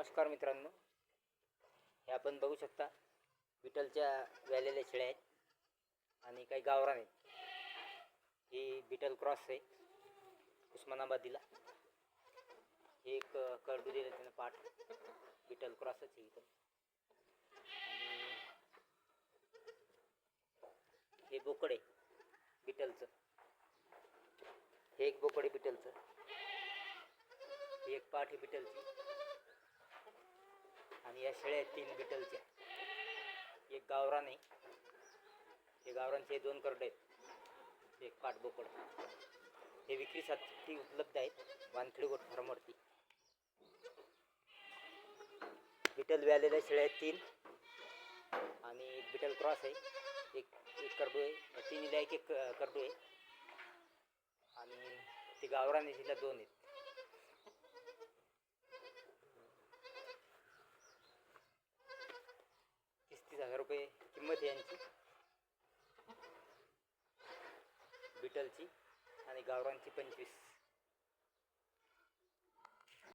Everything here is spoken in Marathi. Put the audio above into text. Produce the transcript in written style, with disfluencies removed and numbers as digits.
नमस्कार मित्रांनो, हे आपण बघू शकता बिटलच्या व्यालेल्या शेळ्या आहेत आणि काही गावरान आहेत. ही बिटल क्रॉस आहे उस्मानाबादीला. हे एक करडू दिलं त्यानं पाठ बिटल क्रॉसच आहे इथं. आणि हे बोकड आहे बिटलचं. हे एक बोकड आहे बिटलचं. ही एक पाठ आहे बिटलची आणि या शेळ्या आहेत 3 बिटलच्या. एक गावरान आहे. हे गावरानचे 2 करडे आहेत, एक पाठ बोकड. हे विक्रीसाठी उपलब्ध आहेत वानखेडे गोट फार्मवरती. बिटल व्यालेल्या शेळ्या आहेत 3 आणि बिटल क्रॉस आहे. एक करडू आहे. 3 एक एक करडू आहे आणि ते गावरान आहे तिला 2 आहेत. 30,000 रुपये किंमत आहे यांची बिटलची आणि गावरानची 25.